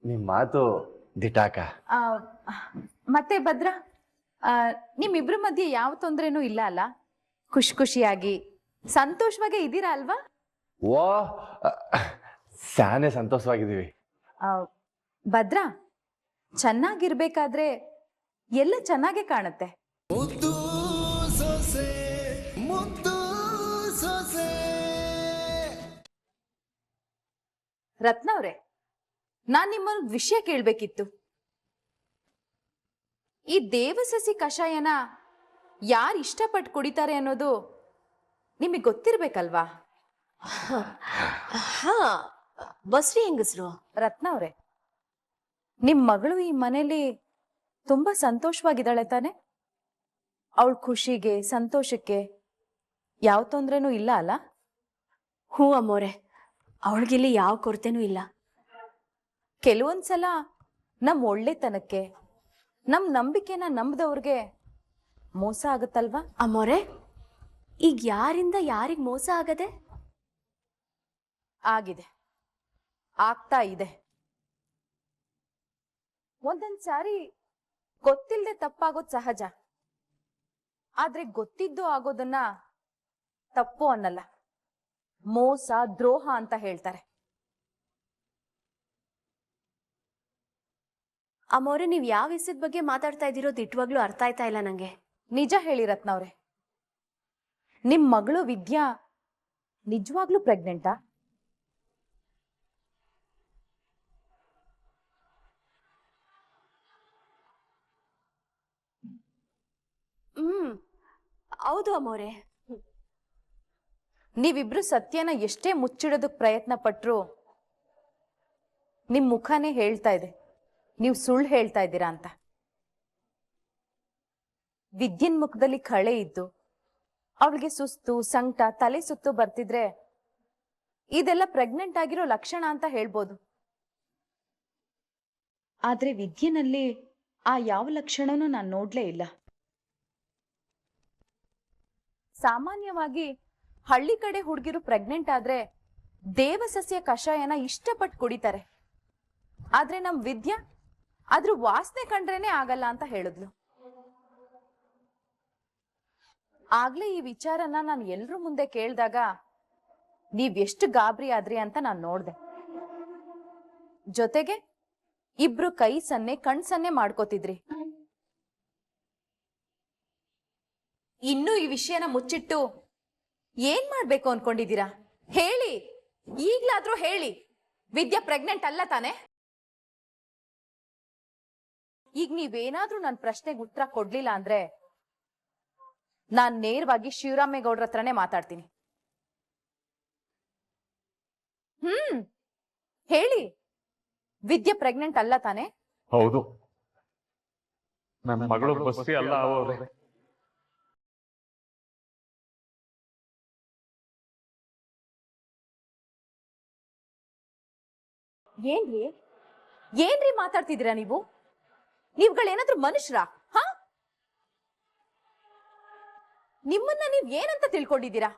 ನಿಮ್ ಮಾತು ದಿಟಾಕ. ಆ, ಮತ್ತೆ ಭದ್ರ, ನಿಮ್ಮಿಬ್ರ ಮಧ್ಯೆ ಯಾವ ತೊಂದ್ರೆನೂ ಇಲ್ಲ ಅಲ್ಲ? ಖುಷಿಯಾಗಿ ಸಂತೋಷವಾಗೇ ಇದ್ದೀರಾ ಅಲ್ವಾ? ಓ, ಸ್ಯಾನೆ ಸಂತೋಷವಾಗಿದ್ದೀವಿ. ಭದ್ರ, ಚೆನ್ನಾಗಿರ್ಬೇಕಾದ್ರೆ ಎಲ್ಲ ಚೆನ್ನಾಗೇ ಕಾಣುತ್ತೆ. ಮುದ್ದು ಸೊಸೆ, ಮುದ್ದು ಸೊಸೆ. ರತ್ನ ಅವ್ರೆ, ನಾನ್ ನಿಮ್ಮೊಂದು ವಿಷಯ ಕೇಳ್ಬೇಕಿತ್ತು. ಈ ದೇವಸಸಿ ಕಷಾಯನ ಯಾರು ಇಷ್ಟಪಟ್ಟು ಕುಡಿತಾರೆ ಅನ್ನೋದು ನಿಮಗೆ ಗೊತ್ತಿರ್ಬೇಕಲ್ವಾ? ಹಾ, ಬಸ್ರಿ ಹೆಂಗಸ್ರು. ರತ್ನ ಅವ್ರೆ, ನಿಮ್ ಮಗಳು ಈ ಮನೇಲಿ ತುಂಬಾ ಸಂತೋಷವಾಗಿದ್ದಾಳೆ ತಾನೆ? ಅವಳ ಖುಷಿಗೆ ಸಂತೋಷಕ್ಕೆ ಯಾವ ತೊಂದ್ರೆನೂ ಇಲ್ಲ ಅಲ್ಲ? ಹ್ಞೂ ಅಮ್ಮೋರೆ, ಅವಳಿಗಿಲ್ಲಿ ಯಾವ ಕೊರತೆನೂ ಇಲ್ಲ. ಕೆಲವೊಂದ್ಸಲ ನಮ್ ಒಳ್ಳೆತನಕ್ಕೆ, ನಮ್ ನಂಬಿಕೆನ ನಂಬದವ್ರಿಗೆ ಮೋಸ ಆಗುತ್ತಲ್ವಾ? ಅಮ್ಮೋರೆ, ಈಗ ಯಾರಿಂದ ಯಾರಿಗ್ ಮೋಸ ಆಗದೆ? ಆಗಿದೆ, ಆಗ್ತಾ ಇದೆ. ಒಂದೊಂದ್ ಸಾರಿ ಗೊತ್ತಿಲ್ಲದೆ ತಪ್ಪಾಗೋದ್ ಸಹಜ. ಆದ್ರೆ ಗೊತ್ತಿದ್ದು ಆಗೋದನ್ನ ತಪ್ಪು ಅನ್ನಲ್ಲ, ಮೋಸ ದ್ರೋಹ ಅಂತ ಹೇಳ್ತಾರೆ. ಅಮ್ಮೋರೆ, ನೀವ್ ಯಾವ ವಿಷಯದ ಬಗ್ಗೆ ಮಾತಾಡ್ತಾ ಇದ್ದೀರೋ ದಿಟ್ವಾಗ್ಲೂ ಅರ್ಥ ಆಯ್ತಾ ಇಲ್ಲ ನಂಗೆ. ನಿಜ ಹೇಳಿ ರತ್ನವ್ರೆ, ನಿಮ್ ಮಗಳು ವಿದ್ಯಾ ನಿಜವಾಗ್ಲೂ ಪ್ರೆಗ್ನೆಂಟಾ? ಹೌದು ಅಮ್ಮೋರೆ. ನೀವಿಬ್ರು ಸತ್ಯನ ಎಷ್ಟೇ ಮುಚ್ಚಿಡೋದಕ್ ಪ್ರಯತ್ನ ಪಟ್ರು ನಿಮ್ ಮುಖನೇ ಹೇಳ್ತಾ ಇದೆ ನೀವು ಸುಳ್ಳು ಹೇಳ್ತಾ ಇದ್ದೀರಾ ಅಂತ. ವಿದ್ಯನ್ ಮುಖದಲ್ಲಿ ಕಳೆ ಇದ್ದು ಅವಳಿಗೆ ಸುಸ್ತು, ಸಂಕಟ, ತಲೆ ಸುತ್ತು ಬರ್ತಿದ್ರೆ ಇದೆಲ್ಲ ಪ್ರೆಗ್ನೆಂಟ್ ಆಗಿರೋ ಲಕ್ಷಣ ಅಂತ ಹೇಳ್ಬೋದು. ಆದ್ರೆ ವಿದ್ಯೆನಲ್ಲಿ ಆ ಯಾವ ಲಕ್ಷಣನೂ ನಾನು ನೋಡ್ಲೇ ಇಲ್ಲ. ಸಾಮಾನ್ಯವಾಗಿ ಹಳ್ಳಿ ಕಡೆ ಹುಡುಗಿರು ಪ್ರೆಗ್ನೆಂಟ್ ಆದ್ರೆ ದೇವಸಸ್ಯ ಕಷಾಯನ ಇಷ್ಟಪಟ್ಟು ಕುಡಿತಾರೆ. ಆದ್ರೆ ನಮ್ ವಿದ್ಯಾ ಅದ್ರ ವಾಸನೆ ಕಂಡ್ರೇನೆ ಆಗಲ್ಲ ಅಂತ ಹೇಳಿದ್ಲು. ಆಗ್ಲೇ ಈ ವಿಚಾರನ ನಾನು ಎಲ್ರ ಮುಂದೆ ಕೇಳಿದಾಗ ನೀವ್ ಎಷ್ಟು ಗಾಬರಿ ಆದ್ರಿ ಅಂತ ನಾನು ನೋಡ್ದೆ. ಜೊತೆಗೆ ಇಬ್ರು ಕೈ ಸನ್ನೆ ಕಣ್ ಸನ್ನೆ ಮಾಡ್ಕೋತಿದ್ರಿ. ಇನ್ನೂ ಈ ವಿಷಯನ ಮುಚ್ಚಿಟ್ಟು ಏನ್ ಮಾಡ್ಬೇಕು ಅನ್ಕೊಂಡಿದ್ದೀರಾ? ಹೇಳಿ, ಈಗ್ಲಾದ್ರೂ ಹೇಳಿ, ವಿದ್ಯಾ ಪ್ರೆಗ್ನೆಂಟ್ ಅಲ್ಲ ತಾನೆ? ಈಗ ನೀವೇನಾದ್ರೂ ನನ್ನ ಪ್ರಶ್ನೆಗೆ ಉತ್ತರ ಕೊಡ್ಲಿಲ್ಲ ಅಂದ್ರೆ ನಾನ್ ನೇರವಾಗಿ ಶಿವರಾಮೇಗೌಡ್ರ ಹತ್ರನೇ ಮಾತಾಡ್ತೀನಿ. ಹೇಳಿ, ವಿದ್ಯಾ ಪ್ರೆಗ್ನೆಂಟ್ ಅಲ್ಲ ತಾನೆ? ಹೌದು, ನನ್ನ ಮಗಳು ಬಸ್ರಿ ಅಲ್ಲ ಅವರೇ. ಏನ್ರಿ ಏನ್ರಿ ಮಾತಾಡ್ತಿದ್ದೀರಾ ನೀವು? ನೀವುಗಳೇನಾದ್ರೂ ಮನುಷ್ಯರಾ? ಹಾ, ನಿಮ್ಮನ್ನ ನೀವ್ ಏನಂತ ತಿಳ್ಕೊಂಡಿದ್ದೀರಾ?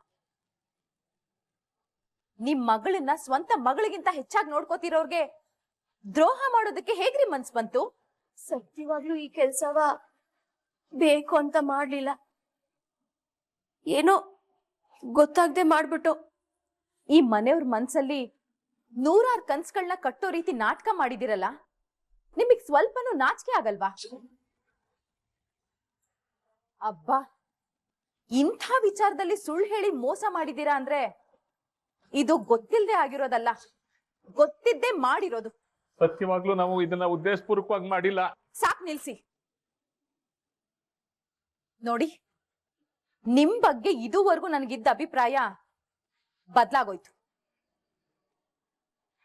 ನಿಮ್ ಮಗಳನ್ನ ಸ್ವಂತ ಮಗಳಿಗಿಂತ ಹೆಚ್ಚಾಗಿ ನೋಡ್ಕೋತಿರೋರ್ಗೆ ದ್ರೋಹ ಮಾಡೋದಕ್ಕೆ ಹೇಗ್ರಿ ಮನ್ಸ್ ಬಂತು? ಸತ್ಯವಾಗ್ಲೂ ಈ ಕೆಲ್ಸವ ಬೇಕು ಅಂತ ಮಾಡ್ಲಿಲ್ಲ, ಏನೋ ಗೊತ್ತಾಗ್ದೆ ಮಾಡ್ಬಿಟ್ಟು. ಈ ಮನೆಯವ್ರ ಮನ್ಸಲ್ಲಿ ನೂರಾರು ಕನ್ಸುಗಳನ್ನ ಕಟ್ಟೋ ರೀತಿ ನಾಟಕ ಮಾಡಿದಿರಲ್ಲ, ನಿಮಗ್ ಸ್ವಲ್ಪನೂ ನಾಚಿಕೆ ಆಗಲ್ವಾ? ಅಬ್ಬಾ, ಇಂಥ ವಿಚಾರದಲ್ಲಿ ಸುಳ್ಳು ಹೇಳಿ ಮೋಸ ಮಾಡಿದೀರಾ ಅಂದ್ರೆ ಇದು ಗೊತ್ತಿಲ್ಲದೆ ಆಗಿರೋದಲ್ಲ, ಗೊತ್ತಿದ್ದೇ ಮಾಡಿರೋದು. ಸತ್ಯವಾಗ್ಲೂ ನಾವು ಇದನ್ನ ಉದ್ದೇಶಪೂರ್ವಕವಾಗಿ ಮಾಡಿಲ್ಲ. ಸಾಕ್ ನಿಲ್ಸಿ. ನೋಡಿ, ನಿಮ್ ಬಗ್ಗೆ ಇದುವರೆಗೂ ನನಗಿದ್ದ ಅಭಿಪ್ರಾಯ ಬದಲಾಗೋಯ್ತು.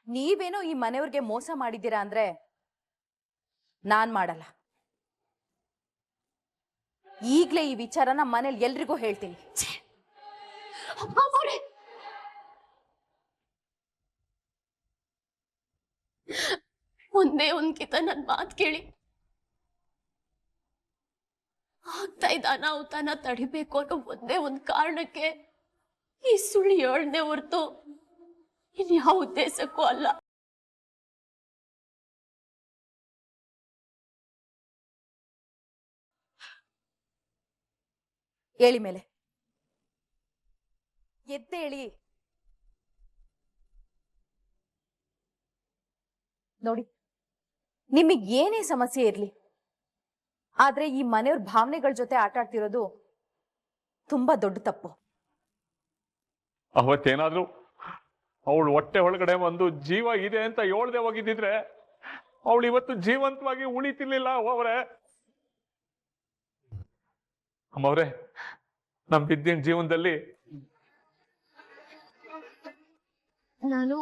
ನೀವೇನೋ ಈ ಮನೆಯವ್ರಿಗೆ ಮೋಸ ಮಾಡಿದ್ದೀರಾ ಅಂದ್ರೆ ನಾನ್ ಮಾಡಲ್ಲ. ಈಗ್ಲೇ ಈ ವಿಚಾರನ ಮನೇಲಿ ಎಲ್ರಿಗೂ ಹೇಳ್ತೀನಿ. ಒಂದೇ ಒಂದ್ಕಿತ ನನ್ ಮಾತ್ ಕೇಳಿ, ಆಗ್ತಾ ಇದ್ದ ಅನಾಹುತನ ತಡಿಬೇಕು ಅನ್ನೋ ಒಂದೇ ಒಂದ್ ಕಾರಣಕ್ಕೆ ಈ ಸುಳ್ಳು ಹೇಳ್ದೆ ಹೊರ್ತು ಇನ್ಯಾವ ಉದ್ದೇಶಕ್ಕೂ ಅಲ್ಲ. ಹೇಳಿ ಮೇಲೆ ಎದ್ದೇಳಿ. ನೋಡಿ, ನಿಮಗ್ ಏನೇ ಸಮಸ್ಯೆ ಇರ್ಲಿ, ಆದ್ರೆ ಈ ಮನೆಯವ್ರ ಭಾವನೆಗಳ ಜೊತೆ ಆಟ ಆಡ್ತಿರೋದು ತುಂಬಾ ದೊಡ್ಡ ತಪ್ಪು. ಅವತ್ತೇನಾದ್ರೂ ಅವಳು ಹೊಟ್ಟೆ ಒಳಗಡೆ ಒಂದು ಜೀವ ಇದೆ ಅಂತ ಹೇಳ್ದೆ ಹೋಗಿದ್ದಿದ್ರೆ ಅವಳು ಇವತ್ತು ಜೀವಂತವಾಗಿ ಉಳಿತಿರ್ಲಿಲ್ಲ ಅವರೇ. ಅಮ್ಮವ್ರೆ, ನಮ್ ವಿದ್ಯೆನ್ ಜೀವನದಲ್ಲಿ ನಾನು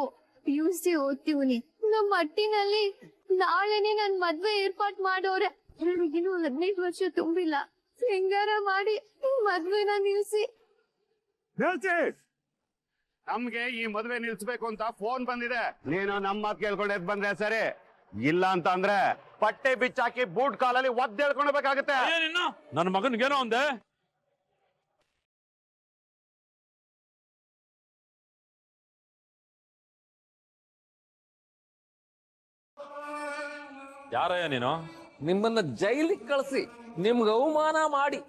PUC ಓದ್ತೀವಿ. ನಮ್ಮ ಮಟ್ಟಿನಲ್ಲಿ ನಾಳೆನೆ ನನ್ ಮದ್ವೆ ಏರ್ಪಾಟ್ ಮಾಡೋರೆ. ನನಗಿನ್ನು 15 ವರ್ಷ ತುಂಬಿಲ್ಲ. ಹೆಂಗಾರ ಮಾಡಿ ಮದ್ವೆನ ನಿಲ್ಸಿ. ನಮ್ಗೆ ಈ ಮದ್ವೆ ನಿಲ್ಸ್ಬೇಕು ಅಂತ ಫೋನ್ ಬಂದಿದೆ. ನೀನು ನಮ್ಮ ಮಾತು ಕೇಳ್ಕೊಂಡು ಎದ್ ಬಂದ್ರೆ ಸರಿ, ಇಲ್ಲ ಅಂತ ಅಂದ್ರೆ ಪಟ್ಟೆ ಬಿಚ್ಚಾಕಿ ಬೂಟ್ ಕಾಲಲ್ಲಿ ಒದ್ದೇಳ್ಕೊಳ್ಬೇಕಾಗತ್ತೆ. ನನ್ನ ಮಗನ್ಗೇನೋ ಅಂದೆ. ಯಾರಯ್ಯ ನೀನು? ನಿಮ್ಮನ್ನ ಜೈಲಿಗೆ ಕಳಿಸಿ ನಿಮ್ಗೆ ಅವಮಾನ ಮಾಡಿ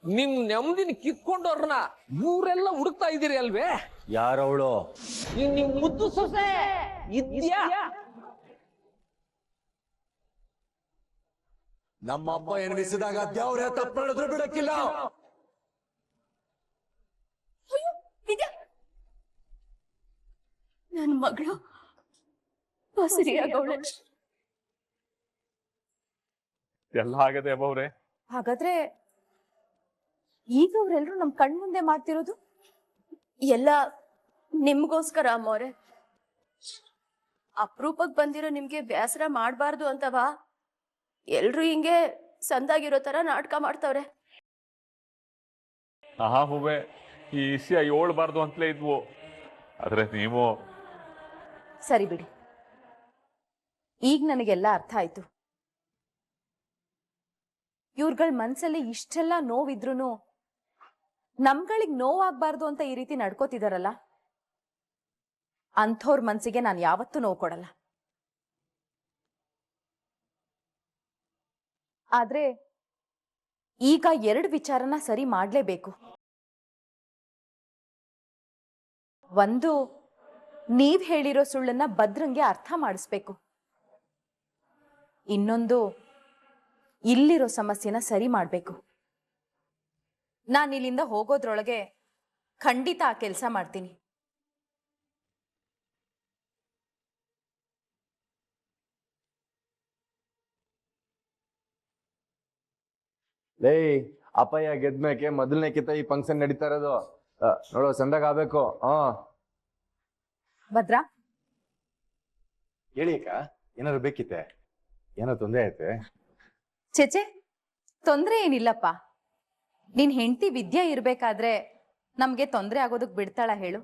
ನಿಮ್ ನೆಮ್ಮದಿನ ಕಿತ್ಕೊಂಡವ್ರನ್ನ ಊರೆಲ್ಲ ಹುಡುಕ್ತಾ ಇದ್ದೀರಿ ಅಲ್ವೇ? ಯಾರವಳು? ನಿಮ್ ಮುದ್ದು ಸೊಸೆ ಇದ್ಯಾ? ನಮ್ಮಪ್ಪ ಎನಿಸಿದಾಗ ದೇವ್ರೆ ತಪ್ಪು ಮಾಡಿದ್ರು ಬಿಡಕ್ಕಿಲ್ಲ. ನನ್ ಮಗಳು ಸರಿಯಾಗವಳೆ. ಎಲ್ಲ ಆಗದೆ ಅಮ್ಮವ್ರೆ. ಹಾಗಾದ್ರೆ ಈಗ ಅವ್ರೆಲ್ರು ನಮ್ ಕಣ್ ಮುಂದೆ ಮಾಡ್ತಿರೋದು ಎಲ್ಲ ನಿಮ್ಗೋಸ್ಕರ ಅಮ್ಮವ್ರೆ. ಅಪರೂಪಕ್ ಬಂದಿರೋ ನಿಮ್ಗೆ ಬೇಸರ ಮಾಡ್ಬಾರ್ದು ಅಂತವಾ ಎಲ್ರು ಹಿಂಗೆ ಸಂದಾಗಿರೋ ತರ ನಾಟಕ ಮಾಡ್ತವ್ರೆ. ಹೂವೆ, ಈ ವಿಷಯ ಹೇಳ್ಬಾರ್ದು ಅಂತಲೇ ಇದ್ವು, ಆದ್ರೆ ನೀವು. ಸರಿ ಬಿಡಿ, ಈಗ ನನಗೆಲ್ಲ ಅರ್ಥ ಆಯ್ತು. ಇವ್ರಗಳ ಮನ್ಸಲ್ಲಿ ಇಷ್ಟೆಲ್ಲ ನೋವಿದ್ರೂ ನಮ್ಗಳಿಗೆ ನೋವಾಗ್ಬಾರ್ದು ಅಂತ ಈ ರೀತಿ ನಡ್ಕೋತಿದಾರಲ್ಲ, ಅಂಥವ್ರ ಮನ್ಸಿಗೆ ನಾನು ಯಾವತ್ತೂ ನೋವು ಕೊಡಲ್ಲ. ಆದ್ರೆ ಈಗ 2 ವಿಚಾರನ ಸರಿ ಮಾಡ್ಲೇಬೇಕು. ಒಂದು, ನೀವ್ ಹೇಳಿರೋ ಸುಳ್ಳನ್ನ ಭದ್ರಂಗೆ ಅರ್ಥ ಮಾಡಿಸ್ಬೇಕು. ಇನ್ನೊಂದು, ಇಲ್ಲಿರೋ ಸಮಸ್ಯೆನ ಸರಿ ಮಾಡ್ಬೇಕು. ನಾನು ಇಲ್ಲಿಂದ ಹೋಗೋದ್ರೊಳಗೆ ಖಂಡಿತ ಆ ಕೆಲಸ ಮಾಡ್ತೀನಿ. ಲೇ, ಅಪ್ಪಯ್ಯ ಗೆದ್ಮೇಕೆ ಮೊದಲನೇ ಕಿತ್ತ ಈ ಫಂಕ್ಷನ್ ನಡೀತಾ ಇರೋದು. ನೋಡೋ, ಸಂದಾಗ ಆಗ್ಬೇಕು. ಭದ್ರಾ, ಹೇಳಿ ಅಕ್ಕ, ಏನಾದ್ರು ಬೇಕಿತ್ತೆ? ಏನೋ ತೊಂದರೆ ಐತೆ? ಚೆಚೆ, ತೊಂದ್ರೆ ಏನಿಲ್ಲಪ್ಪ. ನಿನ್ ಹೆಂಡತಿ ವಿದ್ಯೆ ಇರ್ಬೇಕಾದ್ರೆ ನಮ್ಗೆ ತೊಂದರೆ ಆಗೋದಕ್ ಬಿಡ್ತಾಳ ಹೇಳು?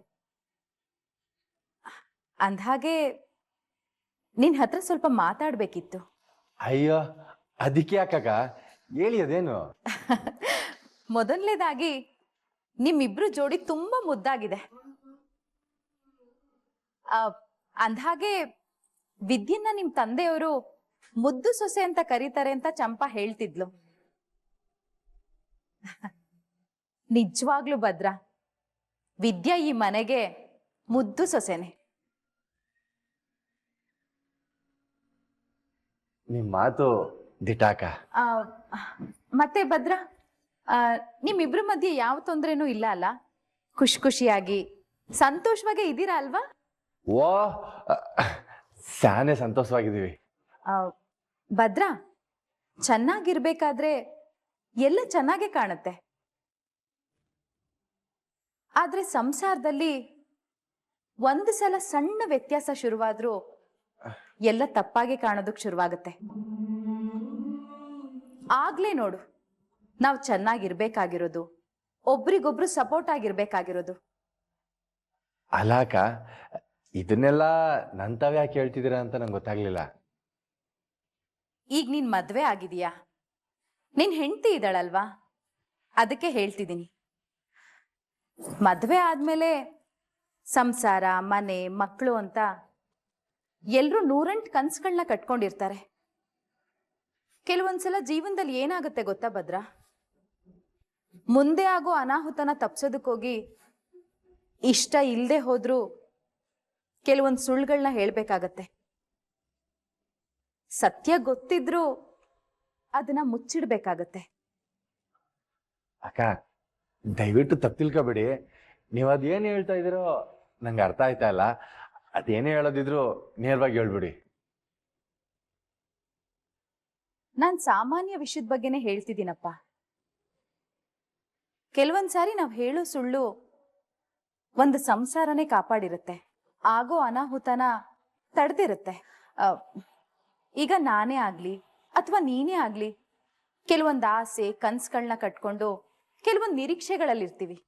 ಅಂದ್ಹಾಗೆ ನಿನ್ ಹತ್ರ ಸ್ವಲ್ಪ ಮಾತಾಡ್ಬೇಕಿತ್ತು. ಅಯ್ಯೋ, ಅದಕ್ಕೆ ಯಾಕಕ್ಕ? ಹೇಳಿ, ಅದೇನು? ಮೊದಲನೇದಾಗಿ ನಿಮ್ಮಿಬ್ರು ಜೋಡಿ ತುಂಬಾ ಮುದ್ದಾಗಿದೆ. ಅಂದ್ಹಾಗೆ ವಿದ್ಯೆನ ನಿಮ್ ತಂದೆಯವರು ಮುದ್ದು ಸೊಸೆ ಅಂತ ಕರೀತಾರೆ ಅಂತ ಚಂಪಾ ಹೇಳ್ತಿದ್ಲು. ನಿಜವಾಗ್ಲೂ ಭದ್ರಾ, ವಿದ್ಯಾ ಈ ಮನೆಗೆ ಮುದ್ದು ಸೊಸೆನೆ. ನಿಮ್ ಮಾತು ದಿಟಾಕ. ಮತ್ತೆ ಭದ್ರಾ, ನಿಮ್ಮಿಬ್ರ ಮಧ್ಯೆ ಯಾವ ತೊಂದ್ರೆನೂ ಇಲ್ಲ ಅಲ್ಲ? ಖುಷಿಯಾಗಿ ಸಂತೋಷವಾಗಿ ಇದ್ದೀರಾ ಅಲ್ವಾ? ಓ, ಸ್ಯಾನೆ ಸಂತೋಷವಾಗಿದ್ದೀವಿ. ಭದ್ರಾ, ಚೆನ್ನಾಗಿರ್ಬೇಕಾದ್ರೆ ಎಲ್ಲ ಚೆನ್ನಾಗೇ ಕಾಣುತ್ತೆ. ಆದ್ರೆ ಸಂಸಾರದಲ್ಲಿ ಒಂದು ಸಲ ಸಣ್ಣ ವ್ಯತ್ಯಾಸ ಶುರುವಾದ್ರೂ ಎಲ್ಲ ತಪ್ಪಾಗಿ ಕಾಣೋದಕ್ ಶುರುವಾಗುತ್ತೆ. ಆಗ್ಲೇ ನೋಡು, ನಾವು ಚೆನ್ನಾಗಿರ್ಬೇಕಾಗಿರೋದು, ಒಬ್ರಿಗೊಬ್ರು ಸಪೋರ್ಟ್ ಆಗಿರ್ಬೇಕಾಗಿರೋದು. ಅಲಾಕ, ಇದನ್ನೆಲ್ಲ ನಂತವ್ಯಾ ಕೇಳ್ತಿದ್ದೀರಾ ಅಂತ ನಂಗೆ ಗೊತ್ತಾಗ್ಲಿಲ್ಲ. ಈಗ ನೀನ್ ಮದ್ವೆ ಆಗಿದೀಯಾ, ನಿನ್ ಹೆಂಡತಿ ಇದ್ದಾಳಲ್ವಾ, ಅದಕ್ಕೆ ಹೇಳ್ತಿದ್ದೀನಿ. ಮದ್ವೆ ಆದ್ಮೇಲೆ ಸಂಸಾರ, ಮನೆ, ಮಕ್ಕಳು ಅಂತ ಎಲ್ರೂ 108 ಕನ್ಸುಗಳನ್ನ ಕಟ್ಕೊಂಡಿರ್ತಾರೆ. ಕೆಲವೊಂದ್ಸಲ ಜೀವನದಲ್ಲಿ ಏನಾಗುತ್ತೆ ಗೊತ್ತಾ ಭದ್ರಾ? ಮುಂದೆ ಆಗೋ ಅನಾಹುತನ ತಪ್ಸೋದಕ್ಕೋಗಿ ಇಷ್ಟ ಇಲ್ಲದೆ ಹೋದ್ರೂ ಕೆಲವೊಂದು ಸುಳ್ಳುಗಳನ್ನ ಹೇಳ್ಬೇಕಾಗತ್ತೆ. ಸತ್ಯ ಗೊತ್ತಿದ್ರೂ ಅದನ್ನ ಮುಚ್ಚಿಡ್ಬೇಕಾಗತ್ತೆ. ಅಕ್ಕ ದಯವಿಟ್ಟು ತಪ್ಪು ತಿಳ್ಕೊಬೇಡಿ. ನೀವು ಅದೇನು ಹೇಳ್ತಾ ಇದೀರೋ ನಂಗೆ ಅರ್ಥ ಆಯ್ತಾ ಇಲ್ಲ. ಅದೇನೇ ಹೇಳೋದಿದ್ರು ನೇರವಾಗಿ ಹೇಳ್ಬಿಡಿ. ನಾನ್ ಸಾಮಾನ್ಯ ವಿಷಯದ ಬಗ್ಗೆನೇ ಹೇಳ್ತಿದ್ದೀನಪ್ಪ. ಕೆಲವೊಂದ್ಸಾರಿ ನಾವ್ ಹೇಳೋ ಸುಳ್ಳು ಒಂದು ಸಂಸಾರನೇ ಕಾಪಾಡಿರುತ್ತೆ, ಆಗೋ ಅನಾಹುತನ ತಡೆದಿರುತ್ತೆ. ಈಗ ನಾನೇ ಆಗ್ಲಿ ಅಥವಾ ನೀನೇ ಆಗ್ಲಿ ಕೆಲವೊಂದು ಆಸೆ ಕನ್ಸುಗಳನ್ನ ಕಟ್ಕೊಂಡು ಕೆಲವೊಂದು ನಿರೀಕ್ಷೆಗಳಲ್ಲಿರ್ತೀವಿ.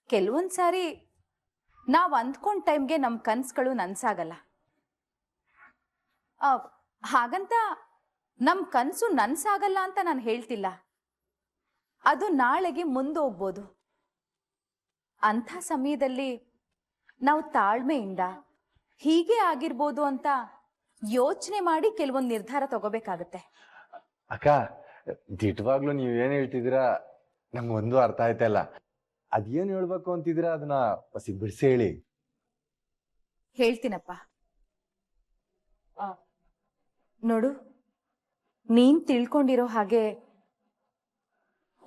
ಕೆಲವೊಂದ್ಸಾರಿ ನಾವ್ ಅಂದ್ಕೊಂಡ್ ಟೈಮ್ಗೆ ನಮ್ ಕನ್ಸುಗಳು ನನ್ಸಾಗಲ್ಲ. ಹಾಗಂತ ನಮ್ ಕನ್ಸು ನನ್ಸಾಗಲ್ಲ ಅಂತ ನಾನು ಹೇಳ್ತಿಲ್ಲ. ಅದು ನಾಳೆಗೆ ಮುಂದೋಗ್ಬೋದು. ಅಂಥ ಸಮಯದಲ್ಲಿ ನಾವು ತಾಳ್ಮೆಯಿಂದ ಹೀಗೆ ಆಗಿರ್ಬೋದು ಅಂತ ಯೋಚನೆ ಮಾಡಿ ಕೆಲವೊಂದು ನಿರ್ಧಾರ ತಗೋಬೇಕಾಗತ್ತೆ. ಅಕ್ಕ ದಿಟ್ಟವಾಗ್ಲೂ ನೀವೇನು ಹೇಳ್ತಿದ್ದೀರಾ ನಂಗೆ ಒಂದು ಅರ್ಥ ಆಯ್ತಾ ಇಲ್ಲ. ಅದೇನು ಹೇಳ್ಬೇಕು ಅಂತಿದ್ದೀರಾ ಅದನ್ನ ಬಸಿ ಬಿಡಿಸಿ ಹೇಳಿ. ಹೇಳ್ತೀನಪ್ಪ. ನೋಡು, ನೀನ್ ತಿಳ್ಕೊಂಡಿರೋ ಹಾಗೆ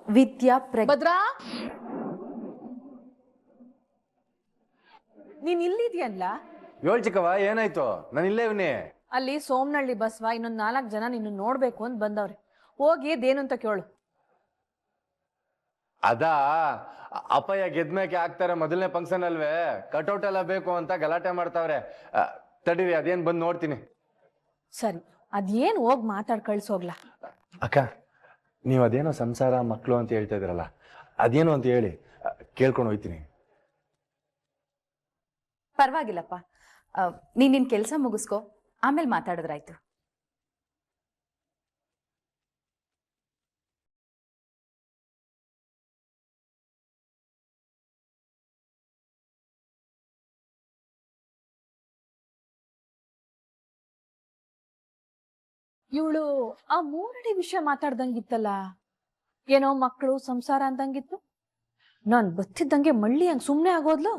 ವಿದ್ಯಾ ಭದ್ರಾ, ನೀನ್ ಇಲ್ಲಿದ್ಯಲ್ಲ? ಏಳ್ ಚಿಕ್ಕವ, ಏನಾಯ್ತು? ನಾನು ಇಲ್ಲೇ ಇವನೇ. ಅಲ್ಲಿ ಸೋಮನಹಳ್ಳಿ ಬಸವ ಇನ್ನೊಂದ್ 4 ಜನ ನಿನ್ನ ನೋಡ್ಬೇಕು ಅಂತ ಬಂದವ್ರೆ. ಹೋಗಿ ಅದೇನು ಅಂತ ಕೇಳು. ಅದಾ ಅಪ್ಪಯ್ಯ ಗೆದ್ಮೇಕೆ ಆಗ್ತಾರೆ, ಮೊದಲನೇ ಫಂಕ್ಷನ್ ಅಲ್ವೇ, ಕಟೌಟ್ ಎಲ್ಲ ಬೇಕು ಅಂತ ಗಲಾಟೆ ಮಾಡ್ತಾವ್ರೆ. ತಡೀರಿ, ಅದೇನ್ ಬಂದು ನೋಡ್ತೀನಿ. ಸರಿ, ಅದೇನು ಹೋಗ್ ಮಾತಾಡ್ ಕಳ್ಸೋಗ್ಲಾ. ಅಕ್ಕ ನೀವು ಅದೇನೋ ಸಂಸಾರ ಮಕ್ಕಳು ಅಂತ ಹೇಳ್ತಾ ಇದ್ರಲ್ಲ, ಅದೇನು ಅಂತ ಹೇಳಿ ಕೇಳ್ಕೊಂಡು ಹೋಯ್ತೀನಿ. ಪರವಾಗಿಲ್ಲಪ್ಪ, ನೀನ್ ನಿನ್ ಕೆಲಸ ಮುಗಿಸ್ಕೊ, ಆಮೇಲೆ ಮಾತಾಡಿದ್ರಾಯ್ತು. ಇವಳು ಆ 3 ಅಡಿ ವಿಷಯ ಮಾತಾಡ್ದಂಗಿತ್ತಲ್ಲ, ಏನೋ ಮಕ್ಕಳು ಸಂಸಾರ ಅಂದಂಗಿತ್ತು. ನಾನ್ ಬತ್ತಿದ್ದಂಗೆ ಮಳ್ಳಿ ಹಂಗ್ ಸುಮ್ನೆ ಆಗೋದ್ಲು.